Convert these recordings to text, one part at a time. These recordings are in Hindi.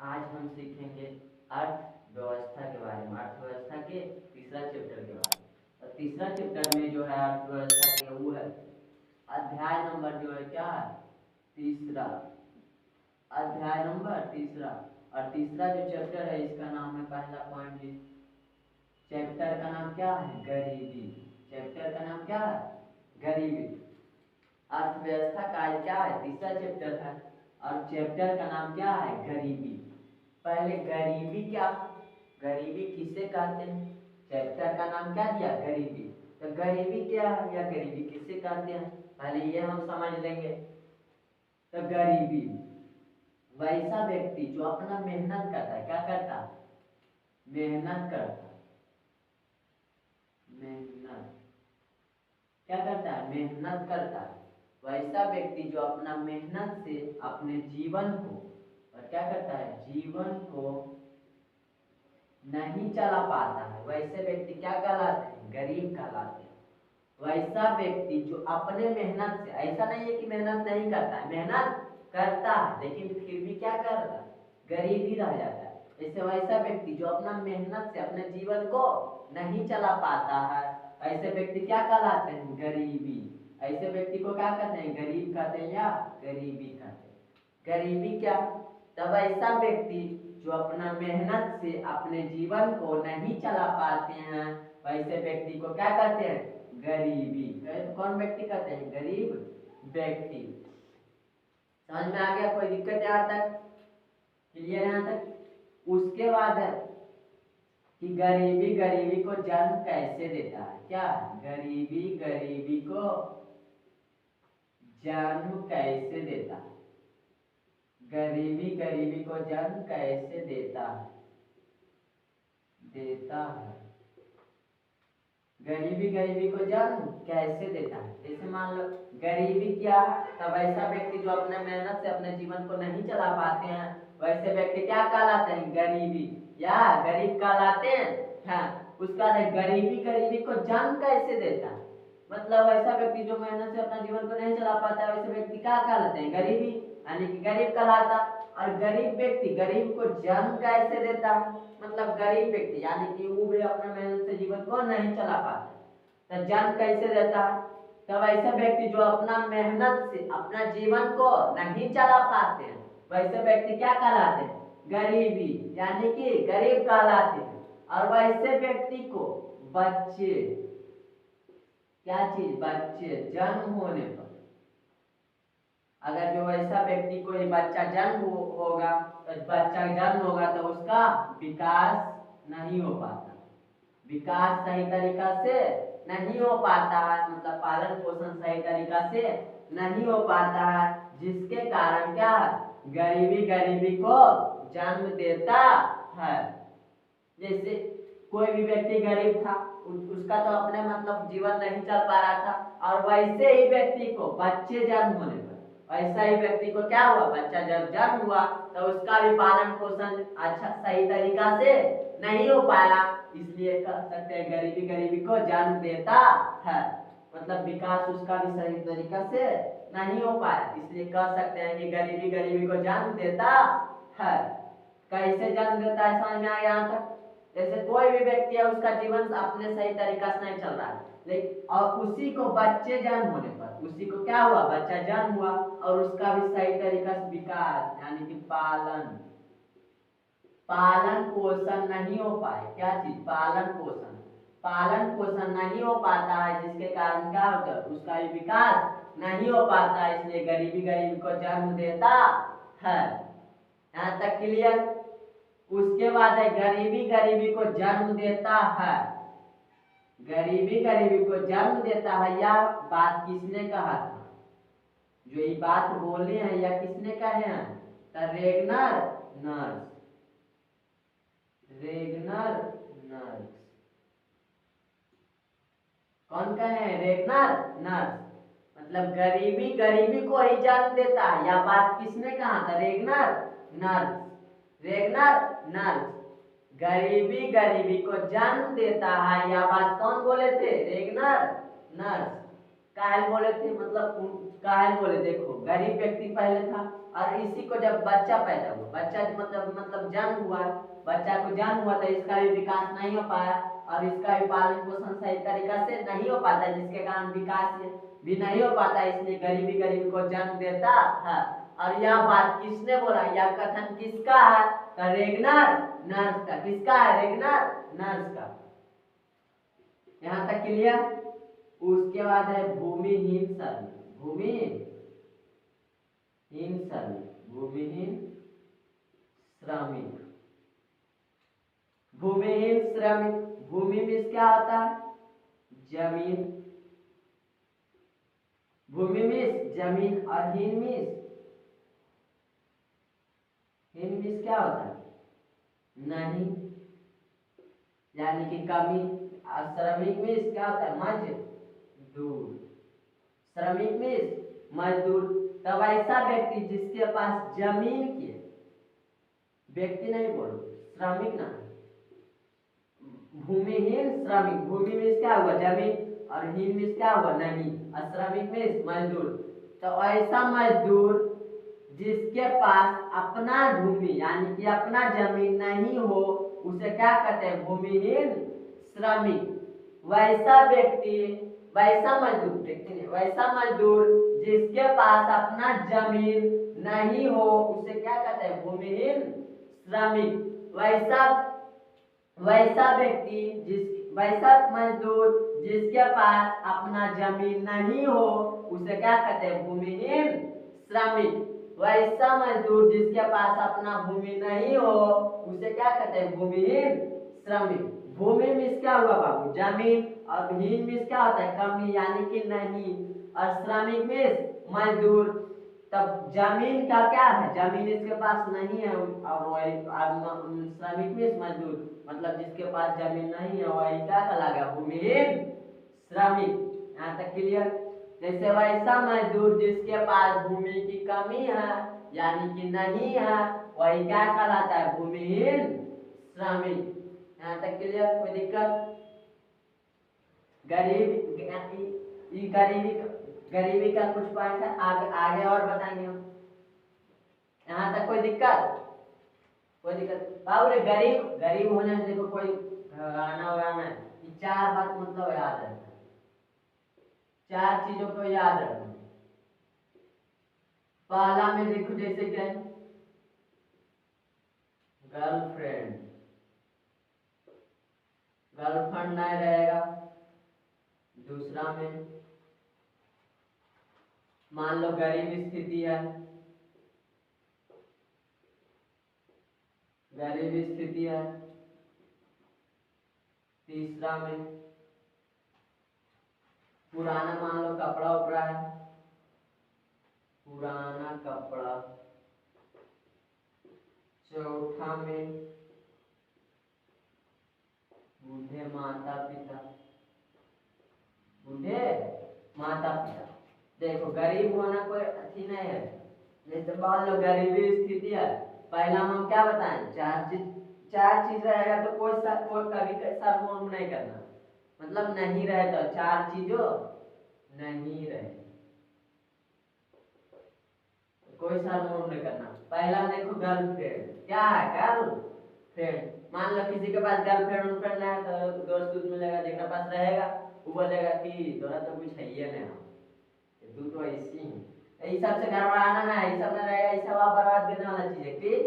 आज हम सीखेंगे अर्थव्यवस्था के बारे में, अर्थव्यवस्था के तीसरा चैप्टर के बारे में। और तीसरा चैप्टर में जो है अर्थव्यवस्था के वो है अध्याय नंबर जो है क्या है, तीसरा, अध्याय नंबर तीसरा। और तीसरा जो चैप्टर है इसका नाम है, पहला पॉइंट, चैप्टर का नाम क्या है, गरीबी। चैप्टर का नाम क्या है, गरीबी। अर्थव्यवस्था का क्या है, तीसरा चैप्टर है और चैप्टर का नाम क्या है, गरीबी। पहले गरीबी क्या, गरीबी किसे कहते हैं, चैप्टर का नाम क्या दिया, गरीबी। तो गरीबी क्या है या गरीबी किसे कहते हैं, पहले ये हम समझ लेंगे। तो गरीबी वैसा व्यक्ति जो अपना मेहनत करता है, क्या करता है, मेहनत करता है, मेहनत क्या करता है, मेहनत करता है। वैसा व्यक्ति जो अपना मेहनत से अपने जीवन को, और क्या करता है, जीवन को नहीं चला पाता है, वैसे व्यक्ति क्या कहलाते हैं, गरीब कहलाते हैं। वैसा व्यक्ति जो अपने मेहनत से, ऐसा नहीं है कि मेहनत नहीं करता है, मेहनत करता है लेकिन फिर भी क्या करता है, गरीब ही रह जाता है। ऐसे वैसा व्यक्ति जो अपना मेहनत से अपने जीवन को नहीं चला पाता है, ऐसे व्यक्ति क्या कहलाते हैं, गरीबी। ऐसे व्यक्ति को क्या कहते हैं, गरीब कहते हैं या गरीबी कहते हैं। गरीबी क्या, तब ऐसा व्यक्ति जो अपना मेहनत से अपने जीवन को नहीं चला पाते हैं, वैसे व्यक्ति को क्या कहते हैं, गरीबी। कौन व्यक्ति कहते हैं, गरीब व्यक्ति। समझ में आ गया, कोई दिक्कत है यहाँ तक, क्लियर है यहाँ तक। उसके बाद है कि गरीबी गरीबी को जन्म कैसे देता है, क्या गरीबी गरीबी को जन्म कैसे देता है, गरीबी गरीबी को जन्म कैसे देता है, देता है। गरीबी गरीबी को जन्म कैसे देता है, जैसे मान लो गरीबी क्या है, तब ऐसा व्यक्ति जो अपने मेहनत से अपने जीवन को नहीं चला पाते हैं, वैसे व्यक्ति क्या कहलाते हैं, गरीबी या गरीब कहलाते हैं। हाँ, उसका गरीबी गरीबी को जन्म कैसे देता है, मतलब ऐसा व्यक्ति जो मेहनत से अपना जीवन को नहीं चला पाता है, वैसे व्यक्ति क्या कहलाते हैं, गरीबी, यानी कि गरीब कहलाता। और गरीब व्यक्ति गरीब को जन्म कैसे देता है, मतलब गरीब व्यक्ति यानी कि वो भी अपना मेहनत से जीवन को नहीं चला पाता, तो जन्म कैसे देता है, तब ऐसा व्यक्ति जो अपना मेहनत से अपना जीवन को नहीं चला पाते हैं, वैसे व्यक्ति क्या कहलाते हैं, गरीबी, यानी कि गरीब कहलाते हैं। और वैसे व्यक्ति को बच्चे, क्या चीज, बच्चे, जन्म होने पर, अगर जो ऐसा व्यक्ति को बच्चा जन्म होगा, तो बच्चा जन्म होगा तो उसका विकास नहीं हो पाता, विकास सही तरीका से नहीं हो पाता है, मतलब पालन पोषण सही तरीका से नहीं हो पाता है, जिसके कारण क्या है, गरीबी गरीबी को जन्म देता है। जैसे कोई भी व्यक्ति गरीब था, उसका तो अपने मतलब जीवन नहीं चल पा रहा था, और वैसे ही व्यक्ति को बच्चे जन्म होने पर, वैसा ही व्यक्ति को क्या हुआ, बच्चा जब जन्म हुआ तो उसका भी पालन पोषण अच्छा सही तरीका से नहीं हो पाया, इसलिए कह सकते हैं गरीबी गरीबी को जन्म देता है, मतलब विकास उसका भी सही तरीका से नहीं हो पाया, इसलिए कह सकते हैं कि गरीबी गरीबी को जन्म देता है। कैसे जन्म देता है, समझ में आ गया यहाँ तक। जैसे कोई भी व्यक्ति है, उसका जीवन अपने सही तरीका से नहीं चल रहा है, लेकिन और उसी को बच्चे जन्म होने पर, उसी को क्या हुआ, बच्चा जन्म हुआ, और उसका भी सही तरीका से विकास यानी कि पालन पोषण नहीं हो पाए, क्या चीज, पालन पोषण नहीं हो पाता है, जिसके कारण क्या होता है, उसका भी विकास नहीं हो पाता, इसलिए गरीबी गरीबी को जन्म देता है। यहाँ तक क्लियर। उसके बाद है गरीबी गरीबी को जन्म देता है, गरीबी गरीबी को जन्म देता है, यह बात किसने कहा था, जो ये बात बोले हैं या किसने कहे हैं, तो रेगनर नर्स, रेगनर नर्स, कौन कहे हैं, रेगनर नर्स, मतलब गरीबी गरीबी को ही जन्म देता है, यह बात किसने कहा था, रेगनर नर्स, रेगनर नर्स गरीबी गरीबी को जन्म देता है, यह बात कौन बोले थे, रेगनर नर्स। काहे बोले थे, मतलब काहे बोले, देखो गरीब व्यक्ति पहले था, और इसी को जब बच्चा पैदा हुआ, बच्चा मतलब जन्म हुआ, बच्चा को जन्म हुआ तो इसका भी विकास नहीं हो पाया और इसका भी पालन पोषण सही तरीका से नहीं हो पाता, जिसके कारण विकास भी नहीं हो पाता, इसलिए गरीबी गरीबी को जन्म देता है। और यह बात किसने बोला, यह कथन किसका है, तो रेगनर नर्स का। किसका है, रेगनर नर्स का। यहाँ तक क्लियर। उसके बाद है भूमिहीन श्रमिक। भूमिहीन श्रमिक, भूमिहीन श्रमिक, भूमिहीन श्रमिक। भूमि में क्या होता है, जमीन। भूमि में जमीन और हीन में क्या होता है, नहीं, यानी कि कमी। और श्रमिक में क्या होता है, मजदूर। श्रमिक में मजदूर। तब ऐसा व्यक्ति जिसके पास जमीन की, व्यक्ति नहीं बोलो, श्रमिक ना, भूमिहीन श्रमिक। भूमि में क्या हुआ, जमीन, और हीन में क्या हुआ, नहीं, और श्रमिक में मजदूर। तो ऐसा मजदूर जिसके पास अपना भूमि यानी कि अपना जमीन नहीं हो, उसे क्या कहते हैं, भूमिहीन श्रमिक। वैसा व्यक्ति, वैसा मजदूर, व्यक्ति नहीं, वैसा मजदूर जिसके पास अपना जमीन नहीं हो, उसे क्या कहते हैं, भूमिहीन श्रमिक। वैसा व्यक्ति वैसा मजदूर जिसके पास अपना जमीन नहीं हो, उसे क्या कहते हैं, भूमिहीन श्रमिक। वैसा मजदूर जिसके पास अपना भूमि नहीं हो, उसे क्या कहते हैं, भूमिहीन श्रमिक। भूमि में क्या हुआ बाबू, जमीन, और हीन में क्या होता है, कमी यानी कि नहीं, और श्रमिक में मजदूर। तब जमीन का क्या है, जमीन इसके पास नहीं है, और श्रमिक में मजदूर, मतलब जिसके पास जमीन नहीं है वही क्या कहला गया, भूमिहीन श्रमिक। यहाँ तक क्लियर। जैसे वैसा मजदूर जिसके पास भूमि की कमी है यानी कि नहीं है, वही क्या कहलाता है, भूमिहीन श्रमिक। यहाँ तक क्लियर, कोई दिक्कत। गरीबी का कुछ पॉइंट है, आगे और बताएंगे हम। यहाँ तक कोई दिक्कत, कोई दिक्कत बाबू रे। गरीब होने से देखो कोई गाना वगाना है, 4 बात मतलब याद रखना, 4 चीजों को याद रखना। पहला में देखो जैसे क्या, गर्लफ्रेंड नहीं रहेगा। दूसरा में मान लो गरीब स्थिति है, तीसरा में पुराना मान लो कपड़ा उपड़ा है, पुराना कपड़ा। चौथा में बूढ़े माता पिता। देखो गरीब होना कोई अच्छी नहीं है, जैसे मान लो गरीबी स्थिति है। पहला हम क्या बताएं, 4 चीज रहेगा तो कोई कभी सरमोम नहीं करना, मतलब नहीं रहे तो 4 चीजों नहीं रहे, कोई सरमोम नहीं करना। पहला देखो गर्लफ्रेंड, क्या है गर्लफ्रेंड। मान लो किसी के पास गर्लफ्रेंड है तो दोस्त मिलेगा, जिसके पास रहेगा वो बोलेगा कि तोरा तो कुछ है ही नहीं, तू तो ऐसी ही। इस सब से गड़बड़ाना ना, ये सब ना रहेगा, ये सब आप बर्बाद करने वाला चीज है, ठीक।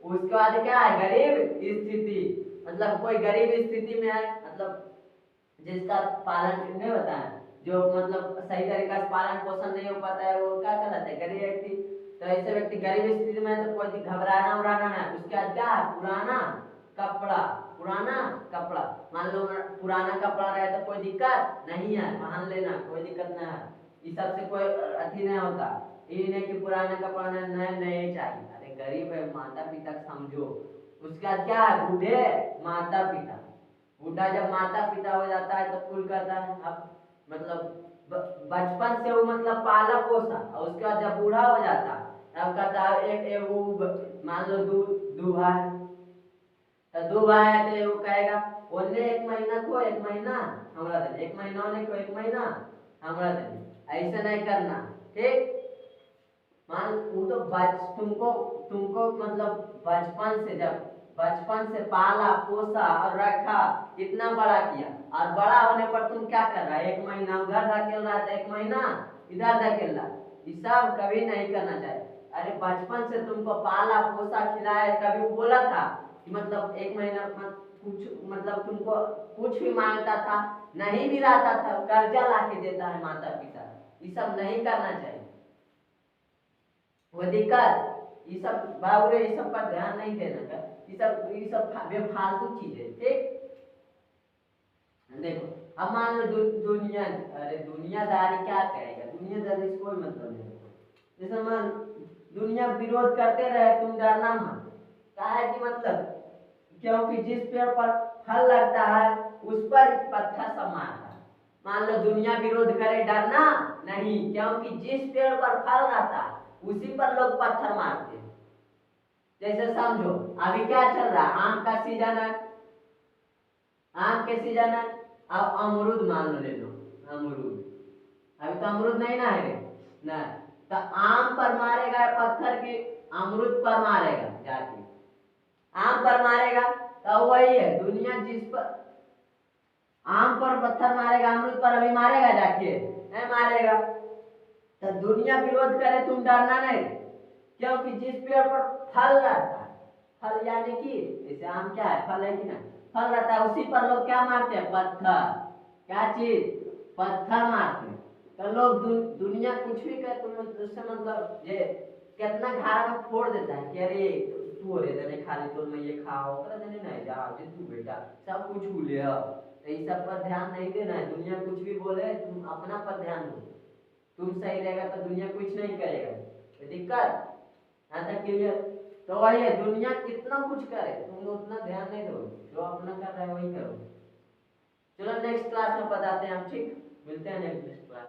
उसके बाद क्या है, गरीब स्थिति, मतलब कोई गरीब स्थिति में है, मतलब जिसका पालन नहीं होता है, जो मतलब सही तरीका से पालन पोषण नहीं हो पाता है, वो क्या कहलाता है, गरीब व्यक्ति। तो ऐसे व्यक्ति गरीब स्थिति में तो कोई घबराना उड़ाना ना। उसके बाद क्या है, पुराना कपड़ा। मान लो पुराना कपड़ा रहे तो कोई दिक्कत नहीं है, पहन लेना, कोई दिक्कत नहीं है, इस सब से कोई अथी नहीं होता। ये नहीं कि पुराना कपड़ा नए चाहिए, अरे गरीब है, माता पिता समझो। उसके बाद क्या है, बूढ़े माता पिता। बूढ़ा जब माता पिता हो जाता है तो कुल करता है, अब मतलब बचपन से वो मतलब पाला पोसा, और उसके बाद जब बूढ़ा हो जाता तब कहता है एक वो मान लो दो भाई, तो 2 भाई है तो वो कहेगा ओने 1 महीना को 1 महीना हमरा दे, 1 महीना ओने को 1 महीना हमरा दे, ऐसा नहीं करना, ठीक। मान वो तो तुमको मतलब बचपन से जब बचपन से पाला पोसा और रखा, इतना बड़ा किया, और बड़ा होने पर तुम क्या कर रहा है? 1 महीना उधर धकेल रहा था, 1 महीना इधर धकेल रहा। ये सब कभी नहीं करना चाहिए। अरे बचपन से तुमको पाला पोसा खिलाया, कभी वो बोला था कि मतलब 1 महीना कुछ मतलब तुमको कुछ भी मांगता था? नहीं भी रहता था, कर्जा ला के देता है माता पिता। ये सब नहीं करना चाहिए, वो दिक्कत। ये सब बाबू ये सब पर ध्यान नहीं देना का, ये सब बेफालतू चीज है। ठीक, देखो अब मान लो दुनिया, अरे दुनियादारी क्या कहेगा, दुनियादारी से कोई मतलब नहीं। जैसे मान दुनिया विरोध करते रहे, तुम डरना मत। क्या है कि मतलब क्योंकि जिस पेड़ पर फल लगता है उस पर पत्थर सब मारता है। मान लो दुनिया विरोध करे, डरना नहीं, क्योंकि जिस पेड़ पर फल रहता है उसी पर लोग पत्थर मारते हैं। जैसे समझो अभी क्या चल रहा है, आम का सीजन है, आम के सीजन है। अब अमरूद मान लो, ले लो अमरूद, अभी तो अमरूद नहीं ना है रे, ना तो आम पर मारेगा पत्थर की, अमरूद पर मारेगा जाके, आम पर मारेगा। तो वही है दुनिया, जिस पर आम पर पत्थर मारेगा, अमरूद पर अभी मारेगा जाके, नहीं मारेगा। तो दुनिया विरोध करे, तुम डरना नहीं, क्योंकि जिस पेड़ पर फल रहता है, फल यानी कि जैसे आम क्या है, फल है कि ना, फल रहता है, उसी पर लोग क्या मारते हैं? पत्थर। क्या चीज? पत्थर मारते हैं। तो लोग दुनिया कुछ भी करे, तुम उससे मतलब ये कितना घर में फोड़ देता है कि अरे तू रे देने खाली तो मैं ये खाओ कर देने, नहीं जाओ जे तू बेटा सब कुछ भूले हो। तो इस सब पर ध्यान नहीं देना है। दुनिया कुछ भी बोले, तुम अपना पर ध्यान दो। तुम सही रहेगा तो दुनिया कुछ नहीं करेगा। तो दिक्कत यहाँ तक क्लियर? तो वही है, दुनिया कितना कुछ करे, तुम उतना ध्यान नहीं दो, जो अपना कर रहा है वही करो। चलो नेक्स्ट क्लास में बताते हैं हम, ठीक, मिलते हैं नेक्स्ट क्लास।